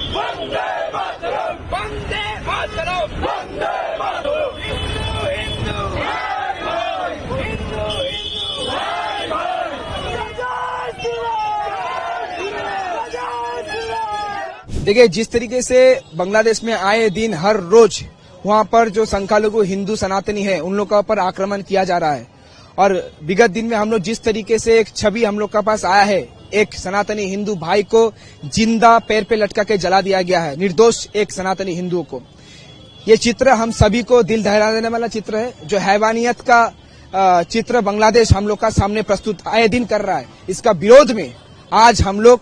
वंदे मातरम, वंदे मातरम, वंदे मातरम। हिंदू हिंदू हिंदू हिंदू देखिए, जिस तरीके से बांग्लादेश में आए दिन हर रोज वहां पर जो संख्यालघु हिंदू सनातनी है उन लोगों पर आक्रमण किया जा रहा है और विगत दिन में हम लोग जिस तरीके से एक छवि हम लोग के पास आया है, एक सनातनी हिंदू भाई को जिंदा पैर पे लटका के जला दिया गया है, निर्दोष एक सनातनी हिंदुओं को। ये चित्र हम सभी को दिल दहला देने वाला चित्र है। जो हैवानियत का चित्र बांग्लादेश हम लोग का सामने प्रस्तुत आए दिन कर रहा है, इसका विरोध में आज हम लोग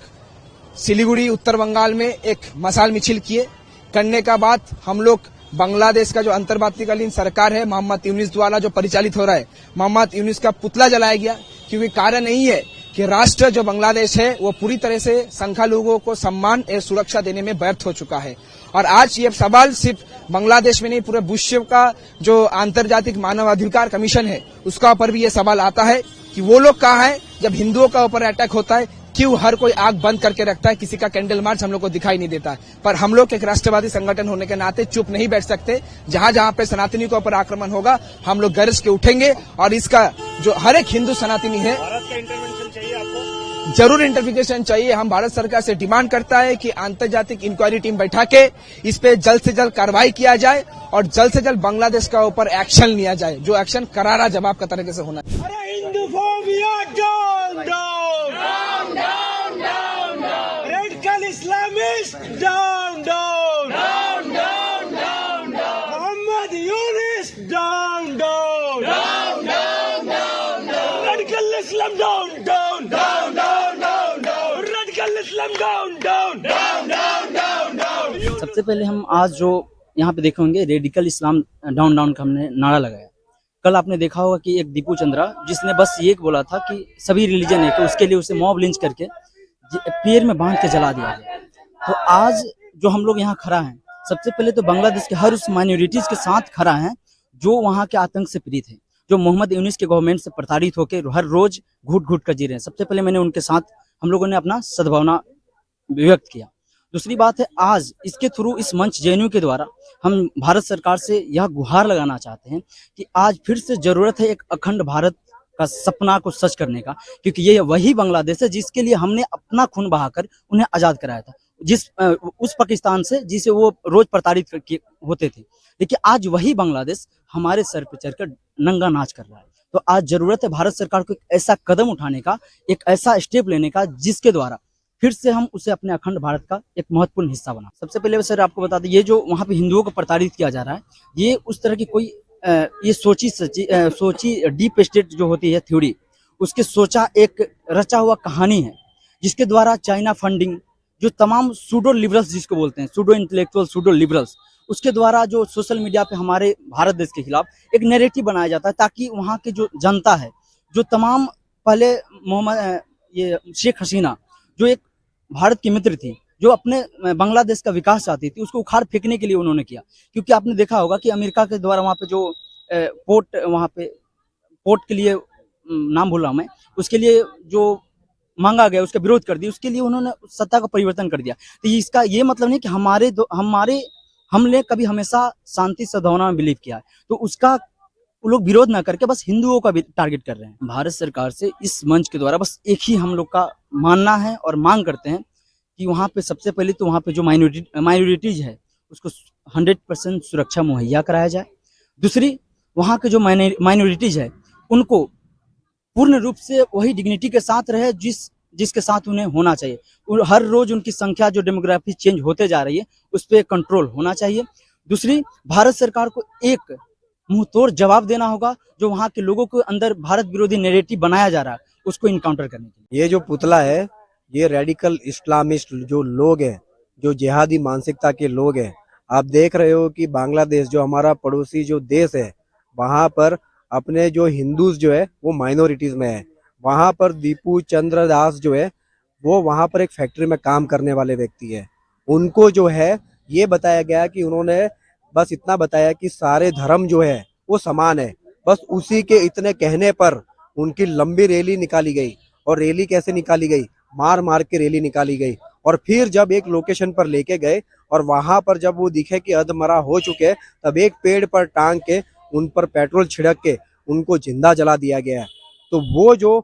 सिलीगुड़ी उत्तर बंगाल में एक मशाल मिছিল किए। करने का बाद हम लोग बांग्लादेश का जो अंतर्वर्तीकालीन सरकार है मोहम्मद यूनुस द्वारा जो परिचालित हो रहा है, मोहम्मद यूनुस का पुतला जलाया गया, क्योंकि कारण यही है कि राष्ट्र जो बांग्लादेश है वो पूरी तरह से संख्यालघुओं को सम्मान और सुरक्षा देने में व्यर्थ हो चुका है। और आज ये सवाल सिर्फ बांग्लादेश में नहीं, पूरे विश्व का जो अंतर्जातिक मानवाधिकार कमीशन है उसका ऊपर भी ये सवाल आता है कि वो लोग कहाँ है जब हिंदुओं का ऊपर अटैक होता है, क्यों हर कोई आंख बंद करके रखता है, किसी का कैंडल मार्च हम लोग को दिखाई नहीं देता है। पर हम लोग एक राष्ट्रवादी संगठन होने के नाते चुप नहीं बैठ सकते। जहां जहां पे सनातनी के ऊपर आक्रमण होगा हम लोग गरज के उठेंगे और इसका जो हर एक हिंदू सनातनी है, भारत का इंटरवेंशन चाहिए आपको? जरूर इंटरफिकेशन चाहिए। हम भारत सरकार से डिमांड करता है कि अंतर्जातिक इंक्वायरी टीम बैठा के इस पे जल्द से जल्द कार्रवाई किया जाए और जल्द से जल्द बांग्लादेश का ऊपर एक्शन लिया जाए, जो एक्शन करारा जवाब का तरीके से होना चाहिए। अरे Hinduphobia down down down down down, radical Islamist down down down down down, Mohammad Yunus down down down down down, radical Islam down down down down down, radical Islam down down down down down. सबसे पहले हम आज जो यहाँ पे देखे होंगे radical Islam down down का हमने नारा लगाया। कल आपने देखा होगा कि एक दीपू चंद्रा जिसने बस ये बोला था कि सभी रिलीजन है, तो उसके लिए उसे मॉब लिंच करके पेड़ में बांध के जला दिया गया। तो आज जो हम लोग यहाँ खड़ा हैं, सबसे पहले तो बांग्लादेश के हर उस माइनॉरिटीज के साथ खड़ा हैं जो वहाँ के आतंक से पीड़ित है, जो मोहम्मद यूनुस के गवर्नमेंट से प्रताड़ित होकर हर रोज घुट घुट कर जी रहे हैं। सबसे पहले मैंने उनके साथ हम लोगों ने अपना सद्भावना व्यक्त किया। दूसरी बात है, आज इसके थ्रू इस मंच जेएनयू के द्वारा हम भारत सरकार से यह गुहार लगाना चाहते हैं कि आज फिर से जरूरत है एक अखंड भारत का सपना को सच करने का, क्योंकि ये वही बांग्लादेश है जिसके लिए हमने अपना खून बहाकर उन्हें आजाद कराया था, उस पाकिस्तान से जिसे वो रोज प्रताड़ित होते थे। लेकिन आज वही बांग्लादेश हमारे सर पे चढ़कर नंगा नाच कर रहा है। तो आज जरूरत है भारत सरकार को एक ऐसा कदम उठाने का, एक ऐसा स्टेप लेने का जिसके द्वारा फिर से हम उसे अपने अखंड भारत का एक महत्वपूर्ण हिस्सा बना। सबसे पहले सर आपको बता दें, ये जो वहाँ पे हिंदुओं को प्रताड़ित किया जा रहा है, ये उस तरह की कोई ये सोची डीप स्टेट जो होती है थ्योरी, उसके सोचा एक रचा हुआ कहानी है, जिसके द्वारा चाइना फंडिंग, जो तमाम सूडो लिबरल्स जिसको बोलते हैं, सूडो इंटेलेक्चुअल, सूडो लिबरल्स, उसके द्वारा जो सोशल मीडिया पे हमारे भारत देश के खिलाफ एक नैरेटिव बनाया जाता है, ताकि वहाँ की जो जनता है, जो तमाम पहले ये शेख हसीना जो एक भारत की मित्र थी, जो अपने बांग्लादेश का विकास चाहती थी, उसको उखाड़ फेंकने के लिए उन्होंने किया। क्योंकि आपने देखा होगा कि अमेरिका के द्वारा वहाँ पे जो पोर्ट के लिए नाम भूल रहा हूँ मैं, उसके लिए जो मांगा गया उसका विरोध कर दिया, उसके लिए उन्होंने सत्ता का परिवर्तन कर दिया। तो इसका ये मतलब नहीं कि हमने कभी हमेशा शांति सद्भावना में बिलीव किया है, तो उसका वो लोग विरोध ना करके बस हिंदुओं का भी टारगेट कर रहे हैं। भारत सरकार से इस मंच के द्वारा बस एक ही हम लोग का मानना है और मांग करते हैं कि वहाँ पे सबसे पहले तो वहाँ पे जो माइनॉरिटीज है उसको 100% सुरक्षा मुहैया कराया जाए। दूसरी, वहाँ के जो माइनॉरिटीज है उनको पूर्ण रूप से वही डिग्निटी के साथ रहे जिसके साथ उन्हें होना चाहिए। और हर रोज उनकी संख्या जो डेमोग्राफी चेंज होते जा रही है उस पर कंट्रोल होना चाहिए। दूसरी, भारत सरकार को एक मुंह तोड़ जवाब देना होगा जो वहाँ के लोगों के अंदर भारत विरोधी नैरेटिव बनाया जा रहा है, उसको इनकाउंटर करने के लिए। ये जो पुतला है, ये रेडिकल इस्लामिस्ट जो लोग हैं, जो जिहादी मानसिकता के लोग हैं, आप देख रहे हो कि बांग्लादेश जो हमारा पड़ोसी जो देश है, वहाँ पर अपने जो हिंदूज जो है वो माइनॉरिटीज में है। वहाँ पर दीपू चंद्र दास जो है वो वहाँ पर एक फैक्ट्री में काम करने वाले व्यक्ति है। उनको जो है ये बताया गया कि उन्होंने बस इतना बताया कि सारे धर्म जो है वो समान है। बस उसी के इतने कहने पर उनकी लंबी रैली निकाली गई। और रैली कैसे निकाली गई? मार मार के रैली निकाली गई। और फिर जब एक लोकेशन पर लेके गए और वहां पर जब वो दिखे कि अधमरा हो चुके, तब एक पेड़ पर टांग के उन पर पेट्रोल छिड़क के उनको जिंदा जला दिया गया है। तो वो जो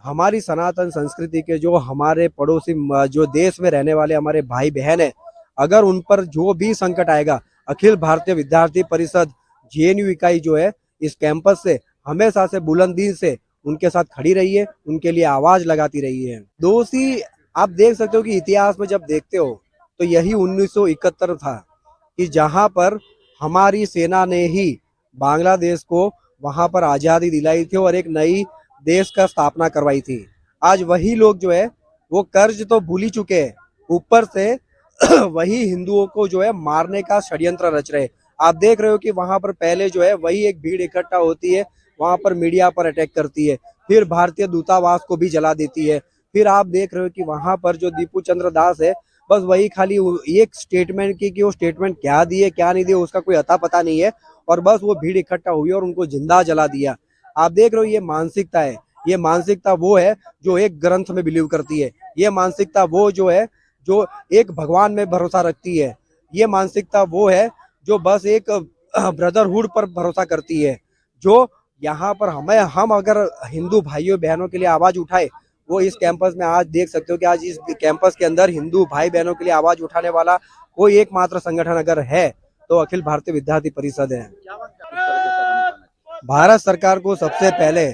हमारी सनातन संस्कृति के जो हमारे पड़ोसी जो देश में रहने वाले हमारे भाई बहन है, अगर उन पर जो भी संकट आएगा, अखिल भारतीय विद्यार्थी परिषद जेएनयू इकाई जो है इस कैंपस से हमेशा से बुलंदी से उनके साथ खड़ी रही है, उनके लिए आवाज लगाती रही है। दोषी आप देख सकते हो कि इतिहास में जब देखते हो तो यही 1971 था कि जहां पर हमारी सेना ने ही बांग्लादेश को वहां पर आजादी दिलाई थी और एक नई देश का स्थापना करवाई थी। आज वही लोग जो है वो कर्ज तो भूल ही चुके हैं, ऊपर से वही हिंदुओं को जो है मारने का षड्यंत्र रच रहे। आप देख रहे हो कि वहां पर पहले जो है वही एक भीड़ इकट्ठा होती है, वहां पर मीडिया पर अटैक करती है, फिर भारतीय दूतावास को भी जला देती है। फिर आप देख रहे हो कि वहां पर जो दीपू चंद्र दास है, बस वही खाली एक स्टेटमेंट की कि वो स्टेटमेंट क्या दिए क्या नहीं दिए उसका कोई अता पता नहीं है, और बस वो भीड़ इकट्ठा हुई और उनको जिंदा जला दिया। आप देख रहे हो ये मानसिकता है, ये मानसिकता वो है जो एक ग्रंथ में बिलीव करती है, ये मानसिकता वो जो है जो एक भगवान में भरोसा रखती है, ये मानसिकता वो है जो बस एक ब्रदरहुड पर भरोसा करती है। जो यहाँ पर हम अगर हिंदू भाइयों बहनों के लिए आवाज उठाए, वो इस कैंपस में आज देख सकते हो कि आज इस कैंपस के अंदर हिंदू भाई बहनों के लिए आवाज उठाने वाला कोई एकमात्र संगठन अगर है तो अखिल भारतीय विद्यार्थी परिषद है। भारत सरकार को सबसे पहले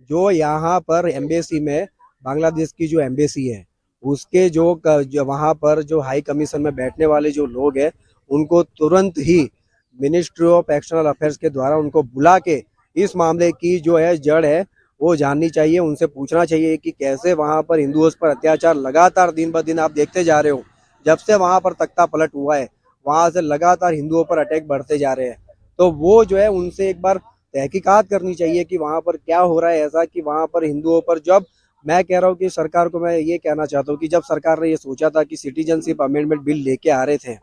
जो यहाँ पर एम्बेसी में बांग्लादेश की जो एम्बेसी है उसके जो वहाँ पर जो हाई कमीशन में बैठने वाले जो लोग हैं उनको तुरंत ही मिनिस्ट्री ऑफ एक्सटर्नल अफेयर्स के द्वारा उनको बुला के इस मामले की जो है जड़ है वो जाननी चाहिए, उनसे पूछना चाहिए कि कैसे वहाँ पर हिंदुओं पर अत्याचार लगातार दिन ब दिन आप देखते जा रहे हो। जब से वहाँ पर तख्ता पलट हुआ है वहाँ से लगातार हिंदुओं पर अटैक बढ़ते जा रहे हैं, तो वो जो है उनसे एक बार तहकीकात करनी चाहिए कि वहाँ पर क्या हो रहा है ऐसा कि वहाँ पर हिंदुओं पर। जब मैं कह रहा हूँ कि सरकार को मैं ये कहना चाहता हूँ कि जब सरकार ने ये सोचा था कि सिटीजनशिप अमेंडमेंट बिल लेके आ रहे थे,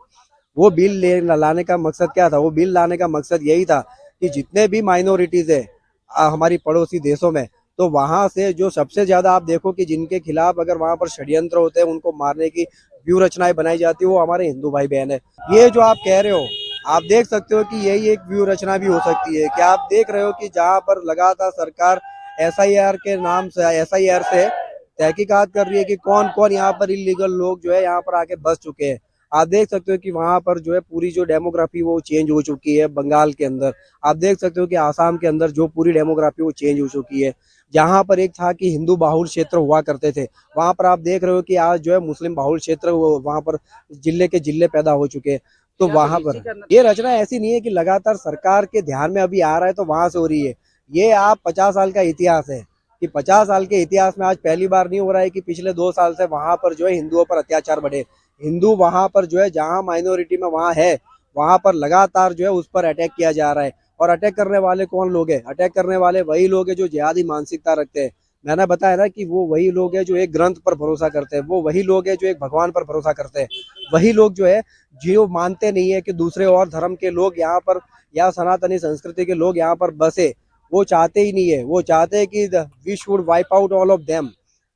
वो बिल लाने का मकसद क्या था? वो बिल लाने का मकसद यही था कि जितने भी माइनॉरिटीज है हमारी पड़ोसी देशों में, तो वहां से जो सबसे ज्यादा आप देखो कि जिनके खिलाफ अगर वहां पर षड्यंत्र होते हैं, उनको मारने की व्यूह रचनाएं बनाई जाती है, वो हमारे हिंदू भाई बहन है। ये जो आप कह रहे हो, आप देख सकते हो कि यही एक व्यूह रचना भी हो सकती है कि आप देख रहे हो कि जहां पर लगातार सरकार एसआईआर के नाम से एसआईआर से तहकीकात कर रही है कि कौन कौन यहाँ पर इलीगल लोग जो है यहाँ पर आके बस चुके हैं। आप देख सकते हो कि वहां पर जो है पूरी जो डेमोग्राफी वो चेंज हो चुकी है। बंगाल के अंदर आप देख सकते हो कि आसाम के अंदर जो पूरी डेमोग्राफी वो चेंज हो चुकी है। जहां पर एक था कि हिंदू बाहुल क्षेत्र हुआ करते थे, वहां पर आप देख रहे हो कि आज जो है मुस्लिम बाहुल क्षेत्र वहां पर जिले के जिले पैदा हो चुके हैं। तो वहां पर ये रचना ऐसी नहीं है कि लगातार सरकार के ध्यान में अभी आ रहा है तो वहां से हो रही है। ये आप 50 साल का इतिहास है कि 50 साल के इतिहास में आज पहली बार नहीं हो रहा है कि पिछले 2 साल से वहां पर जो है हिंदुओं पर अत्याचार बढ़े। हिंदू वहां पर जो है जहां माइनॉरिटी में वहां है, वहां पर लगातार जो है उस पर अटैक किया जा रहा है। और अटैक करने वाले कौन लोग हैं? अटैक करने वाले वही लोग हैं जो जिहादी मानसिकता रखते हैं। मैंने बताया ना कि वो वही लोग हैं जो एक ग्रंथ पर भरोसा करते हैं, वो वही लोग हैं जो एक भगवान पर भरोसा करते हैं, वही लोग जो है जो मानते नहीं है कि दूसरे और धर्म के लोग यहाँ पर या सनातनी संस्कृति के लोग यहाँ पर बसे। वो चाहते ही नहीं है, वो चाहते हैं कि we should wipe out all of them.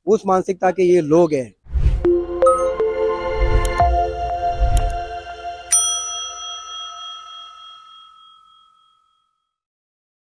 उस मानसिकता के ये लोग हैं।